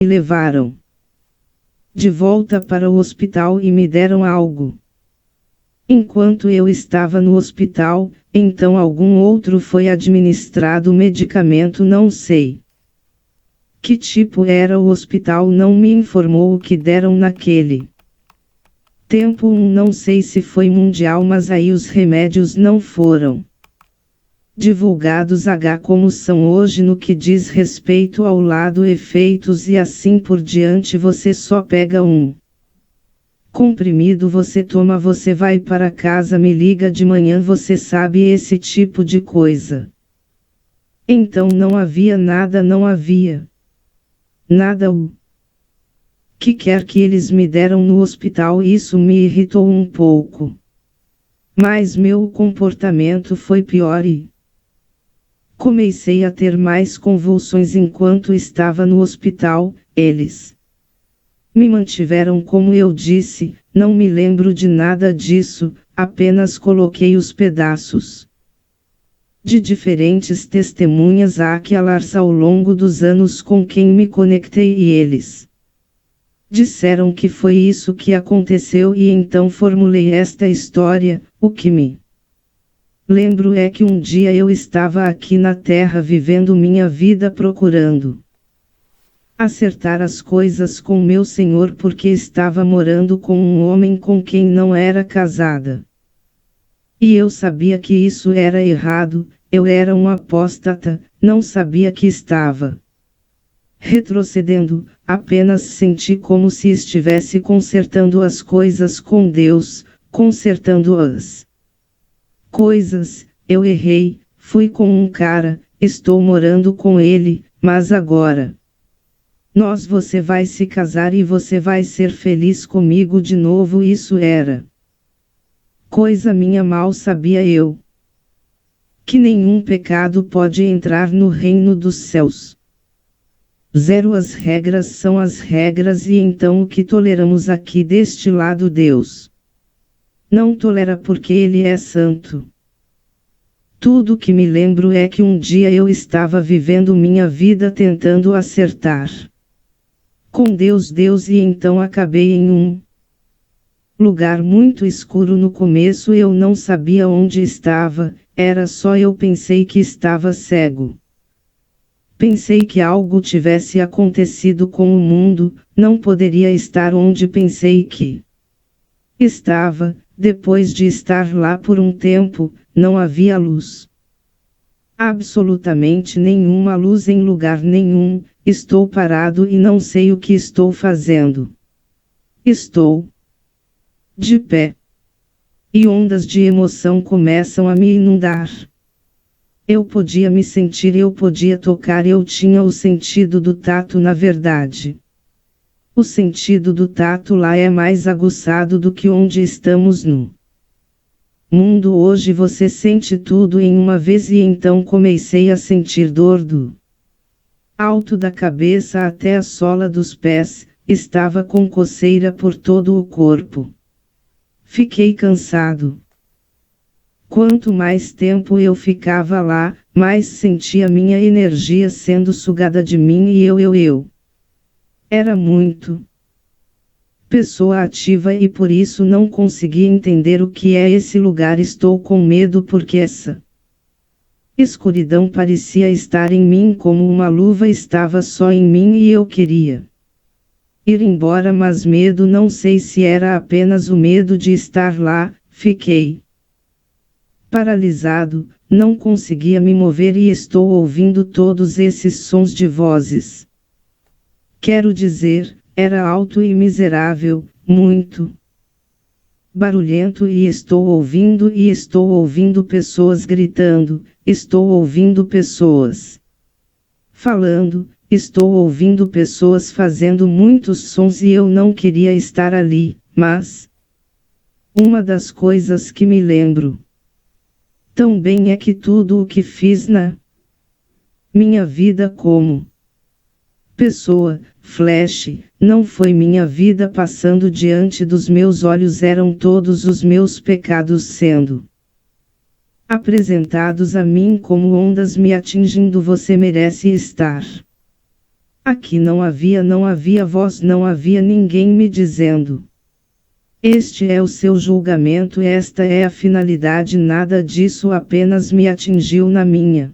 Me levaram de volta para o hospital e me deram algo. Enquanto eu estava no hospital, então algum outro foi administrado o medicamento, não sei que tipo era o hospital, não me informou o que deram naquele tempo, não sei se foi mundial, mas aí os remédios não foram divulgados como são hoje no que diz respeito ao lado efeitos e assim por diante. Você só pega um comprimido, você toma, você vai para casa, me liga de manhã, você sabe, esse tipo de coisa. Então não havia nada, não havia nada. O que quer que eles me deram no hospital, isso me irritou um pouco. Mas meu comportamento foi pior e comecei a ter mais convulsões enquanto estava no hospital. Eles me mantiveram, como eu disse, não me lembro de nada disso, apenas coloquei os pedaços de diferentes testemunhas aquelas ao longo dos anos com quem me conectei e eles disseram que foi isso que aconteceu e então formulei esta história. O que me lembro é que um dia eu estava aqui na Terra vivendo minha vida procurando acertar as coisas com meu Senhor, porque estava morando com um homem com quem não era casada. E eu sabia que isso era errado, eu era um apóstata, não sabia que estava retrocedendo, apenas senti como se estivesse consertando as coisas com Deus, consertando as coisas. Eu errei, fui com um cara, estou morando com ele, mas agora você vai se casar e você vai ser feliz comigo de novo. Isso era coisa minha, mal sabia eu que nenhum pecado pode entrar no reino dos céus. As regras são as regras e então o que toleramos aqui deste lado Deus não tolera porque Ele é santo. Tudo que me lembro é que um dia eu estava vivendo minha vida tentando acertar com Deus e então acabei em um lugar muito escuro. No começo eu não sabia onde estava, era só eu pensei que estava cego. Pensei que algo tivesse acontecido com o mundo, não poderia estar onde pensei que estava. Depois de estar lá por um tempo, não havia luz. Absolutamente nenhuma luz em lugar nenhum. Estou parado e não sei o que estou fazendo. Estou de pé. E ondas de emoção começam a me inundar. Eu podia me sentir, eu podia tocar, eu tinha o sentido do tato. Na verdade, o sentido do tato lá é mais aguçado do que onde estamos no mundo hoje. Você sente tudo em uma vez e então comecei a sentir dor do alto da cabeça até a sola dos pés, estava com coceira por todo o corpo. Fiquei cansado. Quanto mais tempo eu ficava lá, mais sentia minha energia sendo sugada de mim e eu. Era muito pessoa ativa e por isso não conseguia entender o que é esse lugar. Estou com medo porque essa escuridão parecia estar em mim como uma luva, estava só em mim e eu queria ir embora, mas medo, não sei se era apenas o medo de estar lá. Fiquei paralisado, não conseguia me mover e estou ouvindo todos esses sons de vozes. Quero dizer, era alto e miserável, muito barulhento e estou ouvindo pessoas gritando, estou ouvindo pessoas falando, estou ouvindo pessoas fazendo muitos sons e eu não queria estar ali, mas uma das coisas que me lembro tão bem é que tudo o que fiz na minha vida como pessoa, flash, não foi minha vida passando diante dos meus olhos, eram todos os meus pecados sendo apresentados a mim como ondas me atingindo. Você merece estar Aqui não havia voz, não havia ninguém me dizendo: este é o seu julgamento, esta é a finalidade. Nada disso apenas me atingiu na minha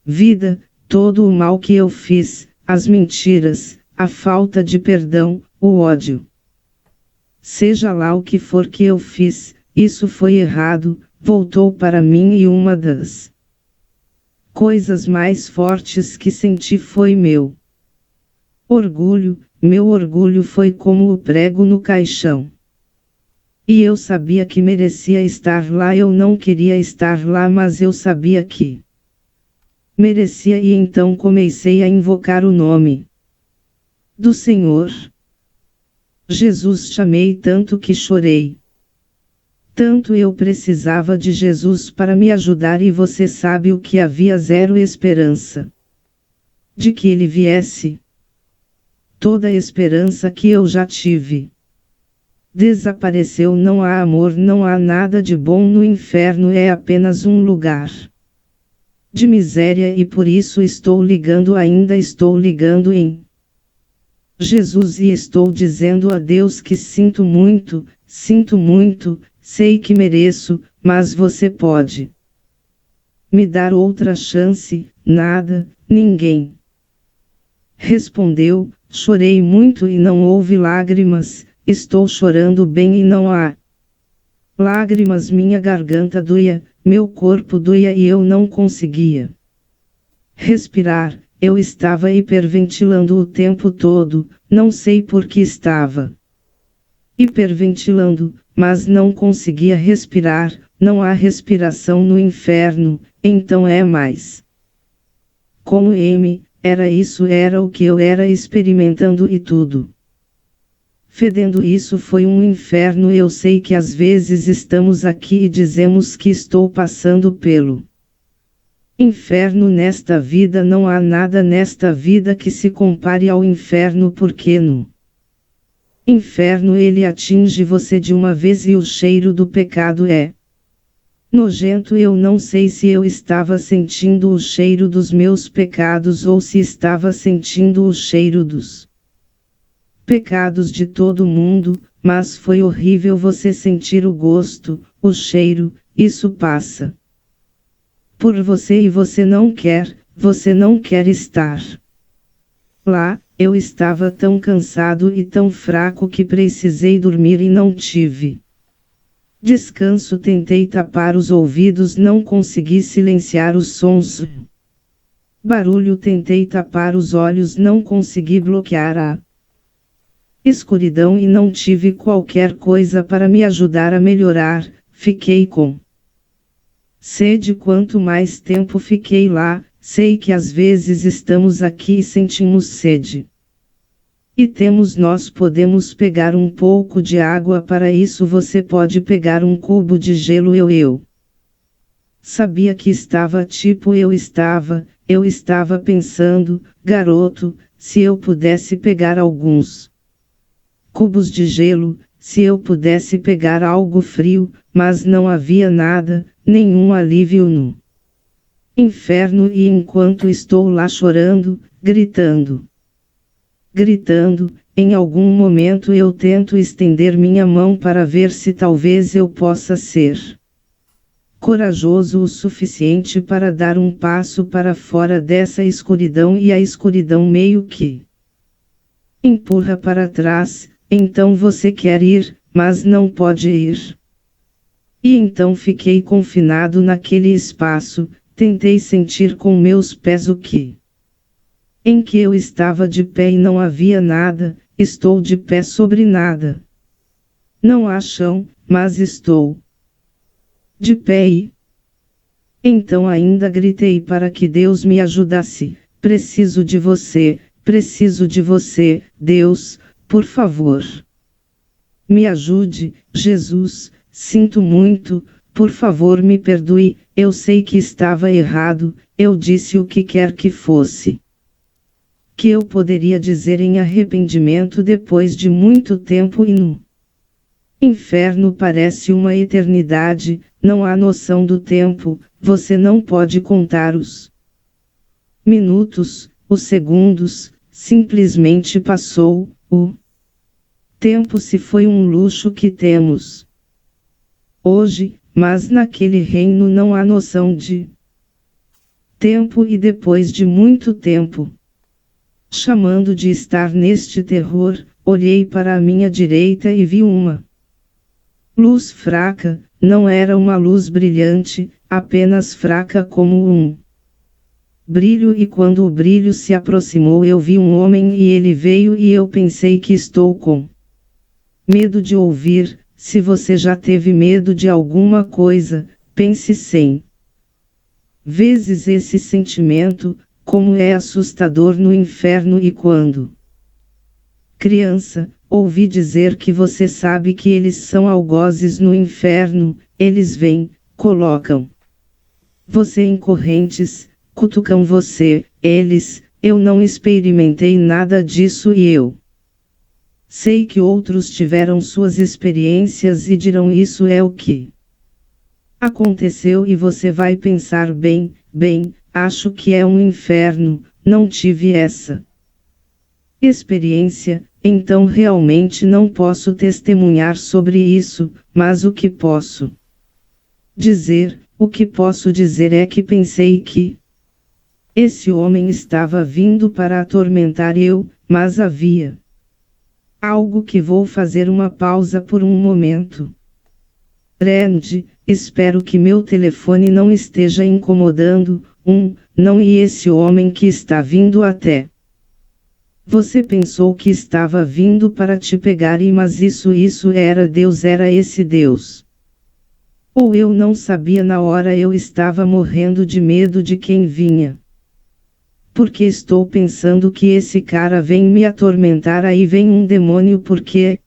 vida, todo o mal que eu fiz, as mentiras, a falta de perdão, o ódio. Seja lá o que for que eu fiz, isso foi errado, voltou para mim, e uma das coisas mais fortes que senti foi meu orgulho. Meu orgulho foi como o prego no caixão. E eu sabia que merecia estar lá, eu não queria estar lá, mas eu sabia que merecia, e então comecei a invocar o nome do Senhor Jesus. Chamei tanto que chorei. Tanto eu precisava de Jesus para me ajudar, e você sabe o que havia? Zero esperança de que ele viesse. Toda a esperança que eu já tive desapareceu. Não há amor, não há nada de bom no inferno, é apenas um lugar de miséria, e por isso ainda estou ligando em Jesus e estou dizendo a Deus que sinto muito, sei que mereço, mas você pode me dar outra chance? Nada, ninguém respondeu. Chorei muito e não houve lágrimas. Estou chorando bem e não há lágrimas. Minha garganta doía, meu corpo doía e eu não conseguia respirar. Eu estava hiperventilando o tempo todo, não sei por que estava hiperventilando, mas não conseguia respirar. Não há respiração no inferno, então é mais como era o que eu era experimentando, e tudo fedendo. Isso foi um inferno. Eu sei que às vezes estamos aqui e dizemos que estou passando pelo inferno nesta vida. Não há nada nesta vida que se compare ao inferno, porque no inferno ele atinge você de uma vez e o cheiro do pecado é nojento. Eu não sei se eu estava sentindo o cheiro dos meus pecados ou se estava sentindo o cheiro dos pecados de todo mundo, mas foi horrível você sentir o gosto, o cheiro. Isso passa por você e você não quer estar lá. Eu estava tão cansado e tão fraco que precisei dormir e não tive descanso. Tentei tapar os ouvidos, não consegui silenciar os sons. Barulho. Tentei tapar os olhos, não consegui bloquear a escuridão e não tive qualquer coisa para me ajudar a melhorar. Fiquei com sede. Quanto mais tempo fiquei lá, sei que às vezes estamos aqui e sentimos sede. E nós podemos pegar um pouco de água. Para isso você pode pegar um cubo de gelo. Eu sabia que eu estava pensando, garoto, se eu pudesse pegar alguns cubos de gelo, se eu pudesse pegar algo frio, mas não havia nada, nenhum alívio no inferno. E enquanto estou lá chorando, gritando, em algum momento eu tento estender minha mão para ver se talvez eu possa ser corajoso o suficiente para dar um passo para fora dessa escuridão, e a escuridão meio que empurra para trás. Então você quer ir, mas não pode ir. E então fiquei confinado naquele espaço. Tentei sentir com meus pés em que eu estava de pé, e não havia nada. Estou de pé sobre nada. Não há chão, mas estou de pé. E então ainda gritei para que Deus me ajudasse. Preciso de você, Deus, por favor. Me ajude, Jesus, sinto muito, por favor me perdoe. Eu sei que estava errado, eu disse o que quer que fosse que eu poderia dizer em arrependimento depois de muito tempo, e no inferno parece uma eternidade. Não há noção do tempo, você não pode contar os minutos, os segundos, simplesmente passou. O tempo se foi um luxo que temos hoje, mas naquele reino não há noção de tempo e depois de muito tempo, chamando de estar neste terror, olhei para a minha direita e vi uma luz fraca, não era uma luz brilhante, apenas fraca como um brilho, e quando o brilho se aproximou eu vi um homem e ele veio e eu pensei que estou com medo de ouvir. Se você já teve medo de alguma coisa, pense 100 vezes esse sentimento, como é assustador no inferno. E quando criança, ouvi dizer que você sabe que eles são algozes no inferno, eles vêm, colocam você em correntes, cutucam você, eu não experimentei nada disso e eu sei que outros tiveram suas experiências e dirão isso é o que aconteceu e você vai pensar bem, acho que é um inferno, não tive essa experiência, então realmente não posso testemunhar sobre isso, mas o que posso dizer é que pensei que esse homem estava vindo para atormentar eu, mas havia algo que vou fazer uma pausa por um momento. Randy, espero que meu telefone não esteja incomodando, não, e esse homem que está vindo até você pensou que estava vindo para te pegar mas isso era Deus, era esse Deus. Ou eu não sabia na hora, eu estava morrendo de medo de quem vinha. Porque estou pensando que esse cara vem me atormentar, aí vem um demônio, porque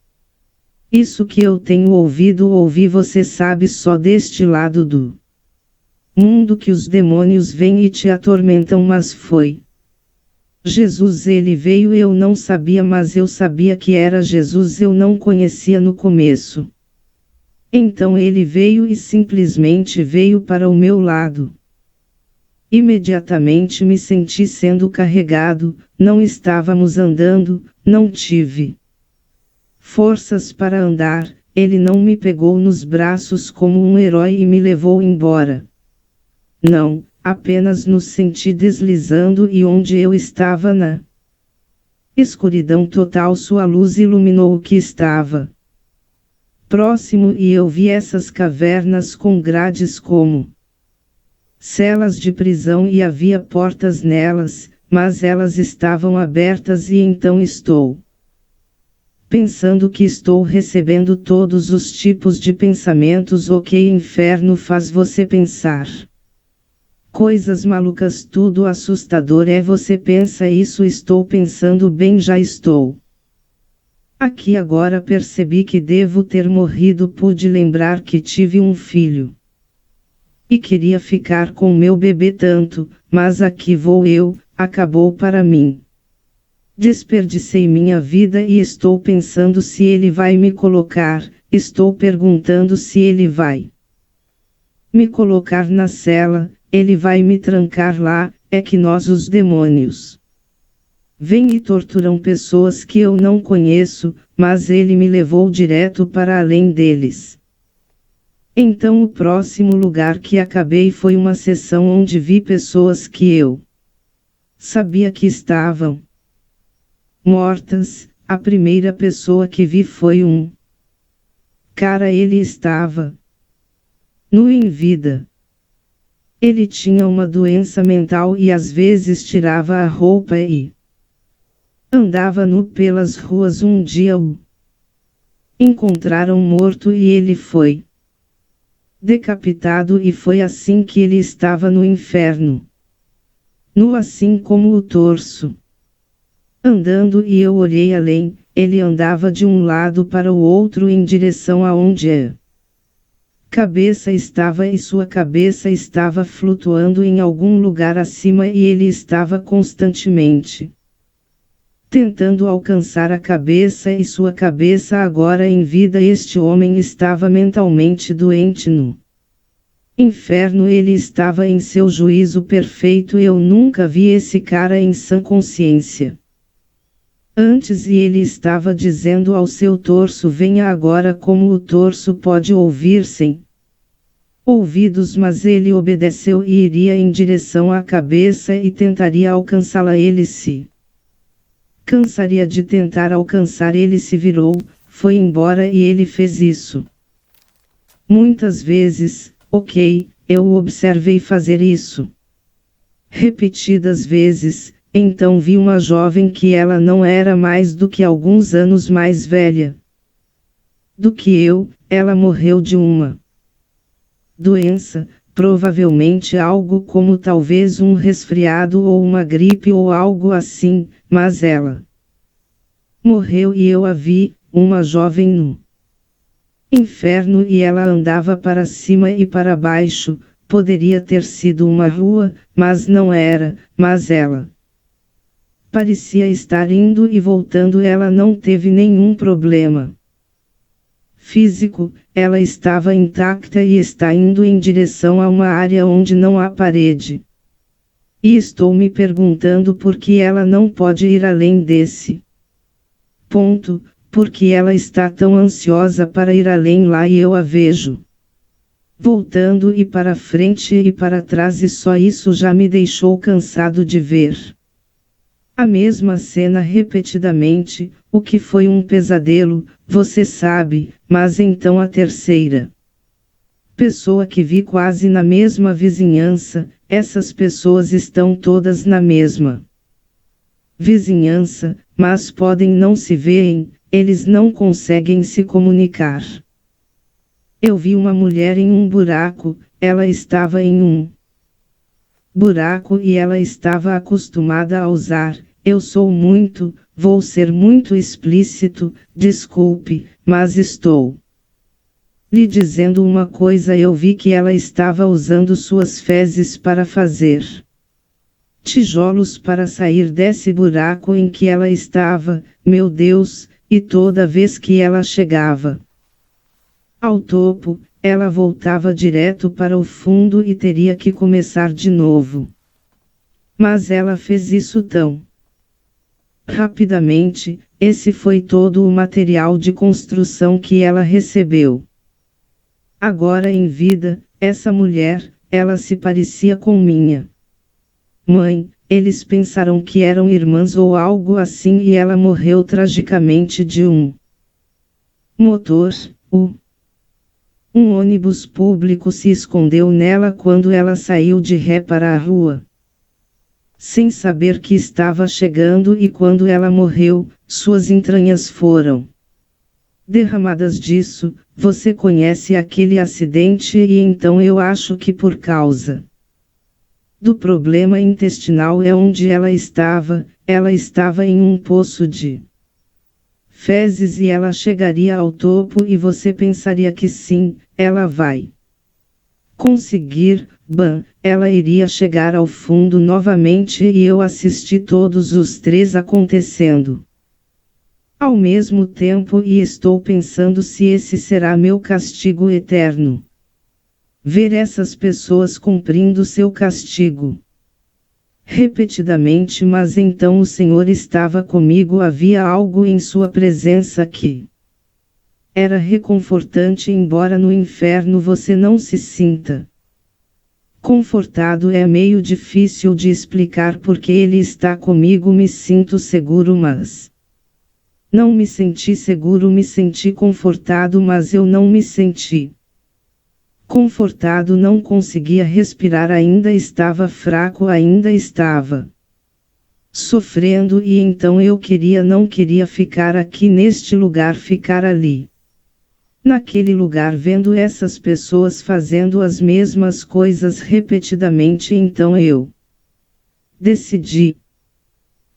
isso que eu tenho ouvi, você sabe, só deste lado do mundo que os demônios vêm e te atormentam, mas foi Jesus, ele veio, eu não sabia, mas eu sabia que era Jesus, eu não conhecia no começo. Então ele veio e simplesmente veio para o meu lado. Imediatamente me senti sendo carregado, não estávamos andando, não tive forças para andar, ele não me pegou nos braços como um herói e me levou embora. Não, apenas nos senti deslizando e onde eu estava na escuridão total, sua luz iluminou o que estava próximo e eu vi essas cavernas com grades como celas de prisão e havia portas nelas, mas elas estavam abertas e então estou pensando que estou recebendo todos os tipos de pensamentos. O que inferno faz você pensar coisas malucas, tudo assustador é você pensa isso, estou pensando bem, já estou aqui agora, percebi que devo ter morrido, pude lembrar que tive um filho e queria ficar com meu bebê tanto, mas aqui vou eu, acabou para mim. Desperdicei minha vida e estou pensando se ele vai me colocar, estou perguntando se ele vai me colocar na cela, ele vai me trancar lá, é que nós os demônios vêm e torturam pessoas que eu não conheço, mas ele me levou direto para além deles. Então o próximo lugar que acabei foi uma sessão onde vi pessoas que eu sabia que estavam mortas. A primeira pessoa que vi foi um cara, ele estava nu em vida. Ele tinha uma doença mental e às vezes tirava a roupa e andava nu pelas ruas. Um dia o encontraram morto e ele foi decapitado e foi assim que ele estava no inferno. Nu assim como o torso. Andando e eu olhei além, ele andava de um lado para o outro em direção aonde a cabeça estava e sua cabeça estava flutuando em algum lugar acima e ele estava constantemente tentando alcançar a cabeça e sua cabeça agora em vida. Este homem estava mentalmente doente no inferno, ele estava em seu juízo perfeito. Eu nunca vi esse cara em sã consciência. Antes e ele estava dizendo ao seu torso: venha agora. Como o torso pode ouvir sem ouvidos, mas ele obedeceu e iria em direção à cabeça e tentaria alcançá-la. Ele se cansaria de tentar alcançar. Ele se virou, foi embora e ele fez isso muitas vezes. Ok, eu o observei fazer isso repetidas vezes. Então vi uma jovem que ela não era mais do que alguns anos mais velha do que eu. Ela morreu de uma doença, provavelmente algo como talvez um resfriado ou uma gripe ou algo assim, mas ela morreu e eu a vi, uma jovem no inferno, e ela andava para cima e para baixo. Poderia ter sido uma rua, mas não era, mas ela parecia estar indo e voltando. Ela não teve nenhum problema físico, ela estava intacta e está indo em direção a uma área onde não há parede. E estou me perguntando por que ela não pode ir além desse ponto, porque ela está tão ansiosa para ir além lá e eu a vejo voltando e para frente e para trás, e só isso já me deixou cansado de ver a mesma cena repetidamente, o que foi um pesadelo, você sabe. Mas então a terceira pessoa que vi quase na mesma vizinhança, essas pessoas estão todas na mesma vizinhança, mas podem não se verem, eles não conseguem se comunicar. Eu vi uma mulher em um buraco, ela estava em um buraco e ela estava acostumada a usar. Vou ser muito explícito, desculpe, mas estou lhe dizendo uma coisa. Eu vi que ela estava usando suas fezes para fazer tijolos para sair desse buraco em que ela estava, meu Deus, e toda vez que ela chegava ao topo, ela voltava direto para o fundo e teria que começar de novo. Mas ela fez isso tão rapidamente. Esse foi todo o material de construção que ela recebeu. Agora em vida, essa mulher, ela se parecia com minha mãe. Eles pensaram que eram irmãs ou algo assim, e ela morreu tragicamente de um motor. Um ônibus público se escondeu nela quando ela saiu de ré para a rua, sem saber que estava chegando, e quando ela morreu, suas entranhas foram derramadas disso. Você conhece aquele acidente? E então eu acho que por causa do problema intestinal é onde ela estava em um poço de fezes e ela chegaria ao topo e você pensaria que sim, ela vai conseguir. Ela iria chegar ao fundo novamente e eu assisti todos os três acontecendo ao mesmo tempo e estou pensando se esse será meu castigo eterno. Ver essas pessoas cumprindo seu castigo repetidamente. Mas então o Senhor estava comigo, havia algo em sua presença que era reconfortante, embora no inferno você não se sinta confortado. É meio difícil de explicar porque ele está comigo. Me sinto seguro, mas não me senti seguro. Me senti confortado, mas eu não me senti confortado. Não conseguia respirar, ainda estava fraco, ainda estava sofrendo. E então eu não queria ficar aqui neste lugar, ficar ali naquele lugar vendo essas pessoas fazendo as mesmas coisas repetidamente. Então eu decidi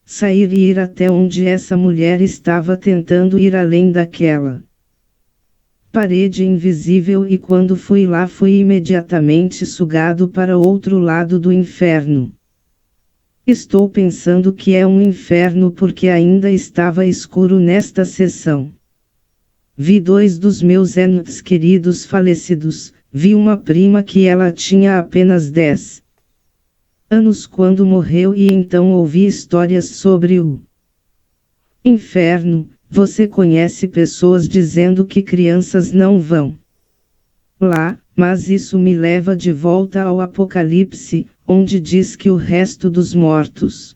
sair e ir até onde essa mulher estava, tentando ir além daquela parede invisível, e quando fui lá fui imediatamente sugado para outro lado do inferno. Estou pensando que é um inferno porque ainda estava escuro nesta sessão. Vi dois dos meus entes queridos falecidos, vi uma prima que ela tinha apenas 10 anos quando morreu, e então ouvi histórias sobre o Inferno, você conhece pessoas dizendo que crianças não vão lá, mas isso me leva de volta ao Apocalipse, onde diz que o resto dos mortos,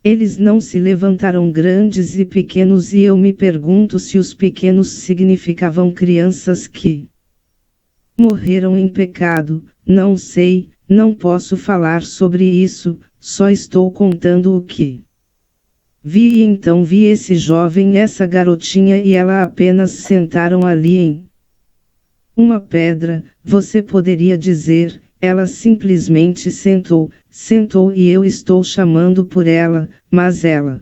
eles não se levantaram grandes e pequenos, e eu me pergunto se os pequenos significavam crianças que morreram em pecado. Não sei, não posso falar sobre isso, só estou contando o que vi. E então vi esse jovem e essa garotinha, e ela apenas sentaram ali em uma pedra. Você poderia dizer, ela simplesmente sentou e eu estou chamando por ela, mas ela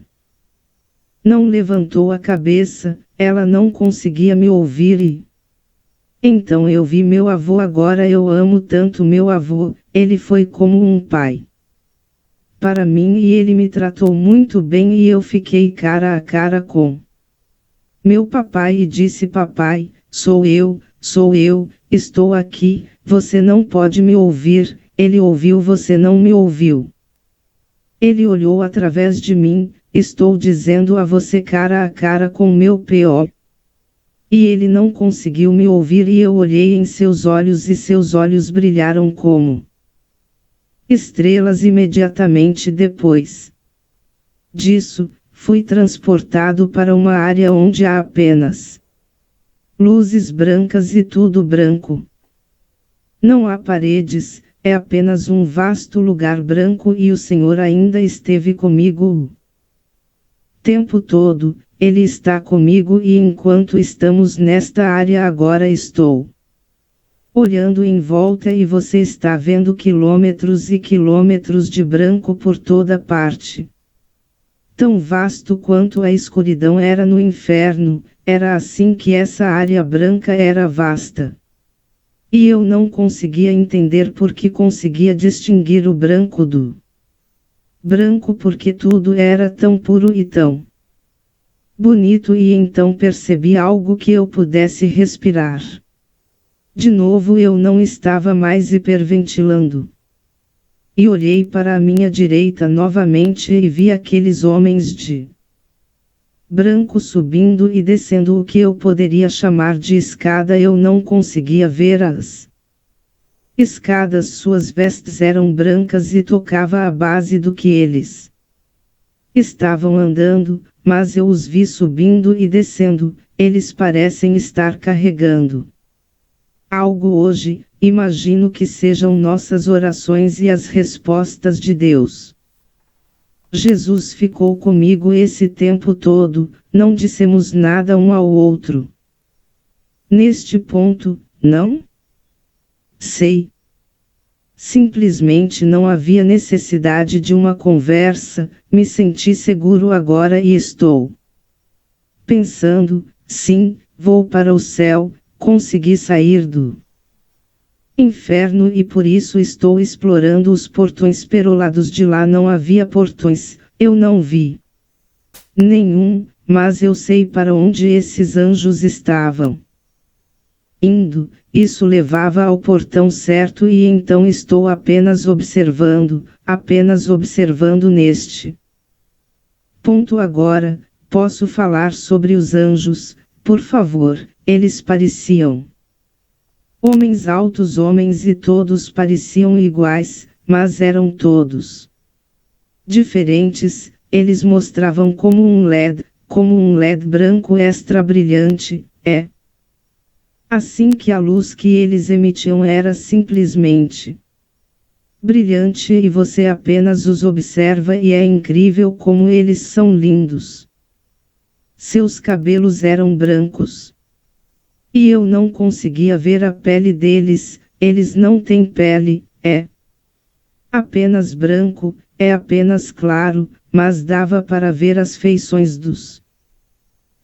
não levantou a cabeça, ela não conseguia me ouvir. E então eu vi meu avô. Agora eu amo tanto meu avô, ele foi como um pai para mim e ele me tratou muito bem, e eu fiquei cara a cara com meu papai e disse: papai, sou eu, estou aqui, você não pode me ouvir. Ele ouviu: você não me ouviu. Ele olhou através de mim: estou dizendo a você cara a cara com meu P.O. E ele não conseguiu me ouvir, e eu olhei em seus olhos e seus olhos brilharam como estrelas. Imediatamente depois disso, fui transportado para uma área onde há apenas luzes brancas e tudo branco. Não há paredes, é apenas um vasto lugar branco, e o Senhor ainda esteve comigo o tempo todo. Ele está comigo, e enquanto estamos nesta área agora estou olhando em volta e você está vendo quilômetros e quilômetros de branco por toda parte. Tão vasto quanto a escuridão era no inferno, era assim que essa área branca era vasta. E eu não conseguia entender porque conseguia distinguir o branco do branco, porque tudo era tão puro e tão bonito, e então percebi algo que eu pudesse respirar. De novo eu não estava mais hiperventilando. E olhei para a minha direita novamente e vi aqueles homens de branco subindo e descendo o que eu poderia chamar de escada. Eu não conseguia ver as escadas, suas vestes eram brancas e tocava a base do que eles estavam andando, mas eu os vi subindo e descendo. Eles parecem estar carregando algo hoje. Imagino que sejam nossas orações e as respostas de Deus. Jesus ficou comigo esse tempo todo, não dissemos nada um ao outro. Neste ponto, não sei. Simplesmente não havia necessidade de uma conversa. Me senti seguro agora e estou pensando: sim, vou para o céu. Consegui sair do inferno e por isso estou explorando os portões perolados de lá. Não havia portões, eu não vi nenhum, mas eu sei para onde esses anjos estavam indo. Isso levava ao portão certo, e então estou apenas observando neste ponto. Agora, posso falar sobre os anjos, por favor? Eles pareciam homens altos, homens, e todos pareciam iguais, mas eram todos diferentes. Eles mostravam como um LED branco extra brilhante. É assim que a luz que eles emitiam era simplesmente brilhante, e você apenas os observa e é incrível como eles são lindos. Seus cabelos eram brancos. E eu não conseguia ver a pele deles. Eles não têm pele, é apenas branco, é apenas claro, mas dava para ver as feições dos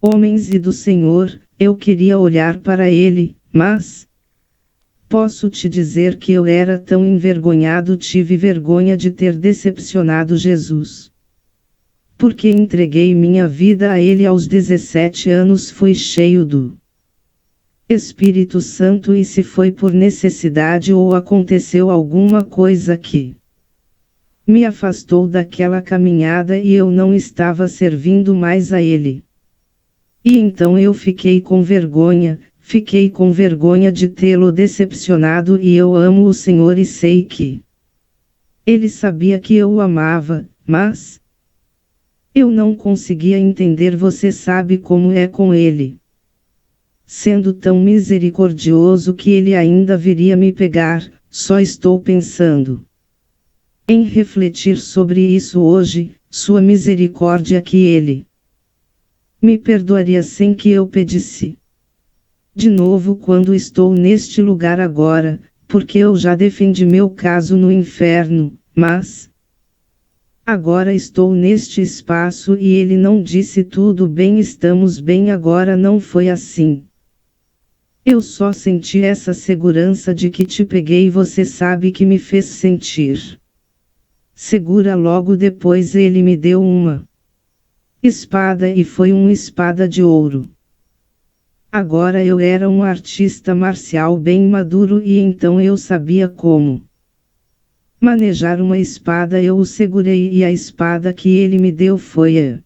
homens e do Senhor. Eu queria olhar para ele, mas posso te dizer que eu era tão envergonhado. Tive vergonha de ter decepcionado Jesus, porque entreguei minha vida a ele aos 17 anos. Fui cheio do Espírito Santo, e se foi por necessidade ou aconteceu alguma coisa que Me afastou daquela caminhada e eu não estava servindo mais a ele. E então eu fiquei com vergonha de tê-lo decepcionado e eu amo o Senhor e sei que ele sabia que eu o amava, mas eu não conseguia entender. Você sabe como é com ele. Sendo tão misericordioso que ele ainda viria me pegar, só estou pensando em refletir sobre isso hoje, sua misericórdia que ele me perdoaria sem que eu pedisse. De novo quando estou neste lugar agora, porque eu já defendi meu caso no inferno, mas agora estou neste espaço e ele não disse tudo bem, estamos bem agora. Não foi assim. Eu só senti essa segurança de que te peguei. Você sabe que me fez sentir segura. Logo depois ele me deu uma espada e foi uma espada de ouro. Agora eu era um artista marcial bem maduro e então eu sabia como manejar uma espada. Eu o segurei e a espada que ele me deu foi a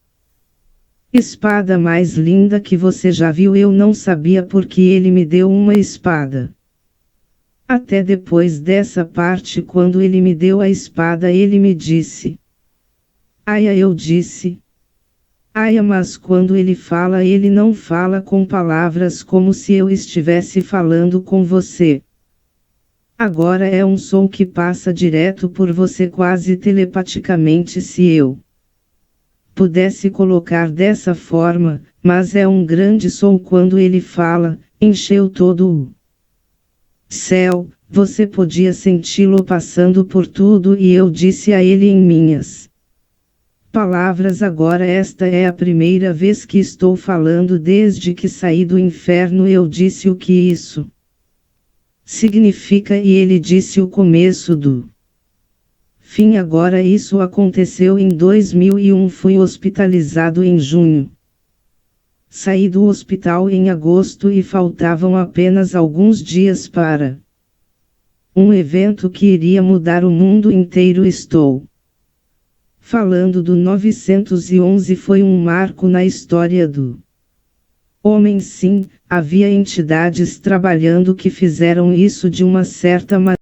espada mais linda que você já viu. Eu não sabia porque ele me deu uma espada. Até depois dessa parte, quando ele me deu a espada, ele me disse: Aya. Eu disse: Aya, mas quando ele fala, ele não fala com palavras como se eu estivesse falando com você. Agora é um som que passa direto por você quase telepaticamente, se eu pudesse colocar dessa forma, mas é um grande som quando ele fala, encheu todo o céu, você podia senti-lo passando por tudo e eu disse a ele em minhas palavras: agora esta é a primeira vez que estou falando desde que saí do inferno. Eu disse o que isso significa e ele disse o começo do fim. Agora isso aconteceu em 2001. Fui hospitalizado em junho. Saí do hospital em agosto e faltavam apenas alguns dias para um evento que iria mudar o mundo inteiro. Estou falando do 911. Foi um marco na história do homem. Sim, havia entidades trabalhando que fizeram isso de uma certa maneira.